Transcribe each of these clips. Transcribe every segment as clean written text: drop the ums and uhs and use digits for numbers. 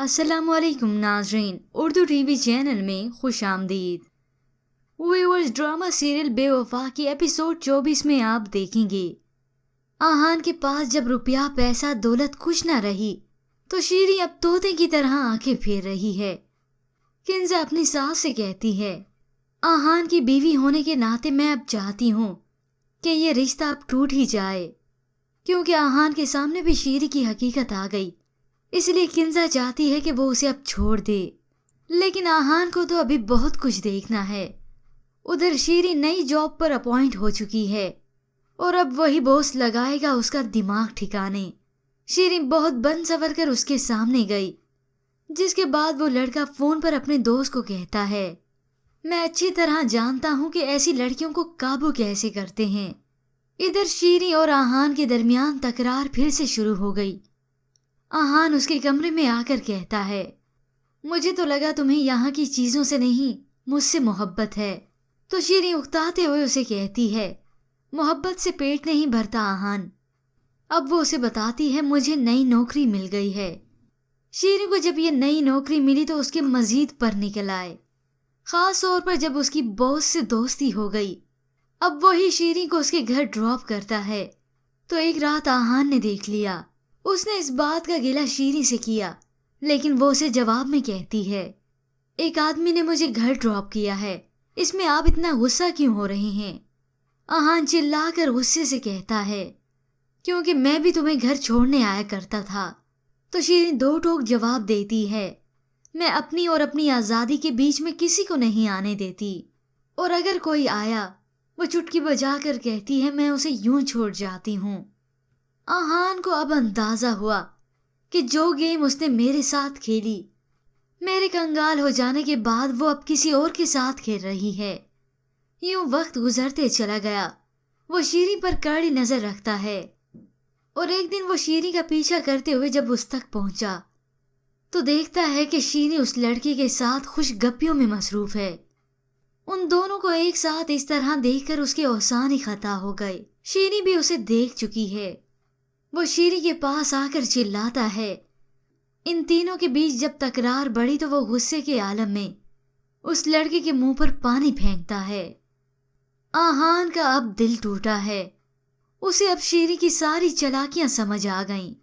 السلام علیکم ناظرین، اردو ٹی وی چینل میں خوش آمدید۔ ویورز، ڈرامہ سیریل بے وفا کی ایپیسوڈ 24 میں آپ دیکھیں گے آہان کے پاس جب روپیہ پیسہ دولت کچھ نہ رہی تو شیریں اب طوطے کی طرح آنکھیں پھیر رہی ہے۔ کنزا اپنی ساس سے کہتی ہے، آہان کی بیوی ہونے کے ناطے میں اب چاہتی ہوں کہ یہ رشتہ اب ٹوٹ ہی جائے، کیونکہ آہان کے سامنے بھی شیریں کی حقیقت آ گئی۔ اس لیے کنزا چاہتی ہے کہ وہ اسے اب چھوڑ دے، لیکن آہان کو تو ابھی بہت کچھ دیکھنا ہے۔ ادھر شیریں نئی جاب پر اپوائنٹ ہو چکی ہے اور اب وہی باس لگائے گا اس کا دماغ ٹھکانے۔ شیریں بہت بن سور کر اس کے سامنے گئی، جس کے بعد وہ لڑکا فون پر اپنے دوست کو کہتا ہے، میں اچھی طرح جانتا ہوں کہ ایسی لڑکیوں کو قابو کیسے کرتے ہیں۔ ادھر شیریں اور آہان کے درمیان تکرار پھر سے شروع ہو گئی۔ آہان اس کے کمرے میں آ کر کہتا ہے، مجھے تو لگا تمہیں یہاں کی چیزوں سے نہیں مجھ سے محبت ہے۔ تو شیریں اکتاتے ہوئے اسے کہتی ہے، محبت سے پیٹ نہیں بھرتا آہان۔ اب وہ اسے بتاتی ہے، مجھے نئی نوکری مل گئی ہے۔ شیریں کو جب یہ نئی نوکری ملی تو اس کے مزید پر نکل آئے، خاص طور پر جب اس کی باس سے دوستی ہو گئی۔ اب وہی شیریں کو اس کے گھر ڈراپ کرتا ہے تو ایک رات آہان نے دیکھ لیا۔ اس نے اس بات کا گلہ شیریں سے کیا، لیکن وہ اسے جواب میں کہتی ہے، ایک آدمی نے مجھے گھر ڈراپ کیا ہے، اس میں آپ اتنا غصہ کیوں ہو رہے ہیں؟ آہان چلا کر غصے سے کہتا ہے، کیونکہ میں بھی تمہیں گھر چھوڑنے آیا کرتا تھا۔ تو شیریں دو ٹوک جواب دیتی ہے، میں اپنی اور اپنی آزادی کے بیچ میں کسی کو نہیں آنے دیتی، اور اگر کوئی آیا وہ چٹکی بجا کر کہتی ہے، میں اسے یوں چھوڑ جاتی ہوں۔ آہان کو اب اندازہ ہوا کہ جو گیم اس نے میرے ساتھ کھیلی، میرے کنگال ہو جانے کے بعد وہ اب کسی اور کے ساتھ کھیل رہی ہے۔ یوں وقت گزرتے چلا گیا۔ وہ شیریں پر کڑی نظر رکھتا ہے، اور ایک دن وہ شیریں کا پیچھا کرتے ہوئے جب اس تک پہنچا تو دیکھتا ہے کہ شیریں اس لڑکے کے ساتھ خوش گپیوں میں مصروف ہے۔ ان دونوں کو ایک ساتھ اس طرح دیکھ کر اس کے اوسان ہی خطا ہو گئے۔ شیریں بھی اسے دیکھ چکی ہے۔ وہ شیریں کے پاس آ کر چلاتا ہے۔ ان تینوں کے بیچ جب تکرار بڑھی تو وہ غصے کے عالم میں اس لڑکے کے منہ پر پانی پھینکتا ہے۔ آہان کا اب دل ٹوٹا ہے۔ اسے اب شیریں کی ساری چالاکیاں سمجھ آ گئیں۔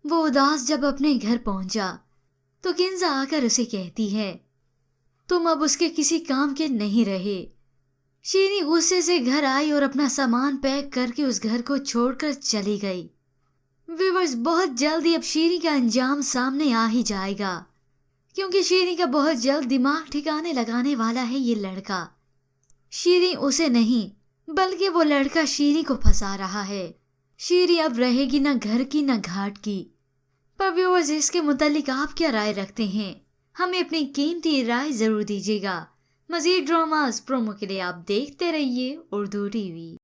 وہ اداس جب اپنے گھر پہنچا تو کنزا آ کر اسے کہتی ہے، تم اب اس کے کسی کام کے نہیں رہے۔ شیریں غصے سے گھر آئی اور اپنا سامان پیک کر کے اس گھر کو چھوڑ کر چلی گئی۔ ویورز، بہت جلدی اب شیریں کا انجام سامنے آ ہی جائے گا، کیونکہ شیریں کا بہت جلد دماغ ٹھکانے لگانے والا ہے یہ لڑکا۔ شیریں اسے نہیں بلکہ وہ لڑکا شیریں کو پھنسا رہا ہے۔ شیریں اب رہے گی نہ گھر کی نہ گھاٹ کی۔ پر ویورز، اس کے متعلق آپ کیا رائے رکھتے ہیں؟ ہمیں اپنی قیمتی رائے ضرور دیجیے گا۔ مزید ڈراماز پرومو کے لیے آپ دیکھتے رہیے اردو ٹی وی۔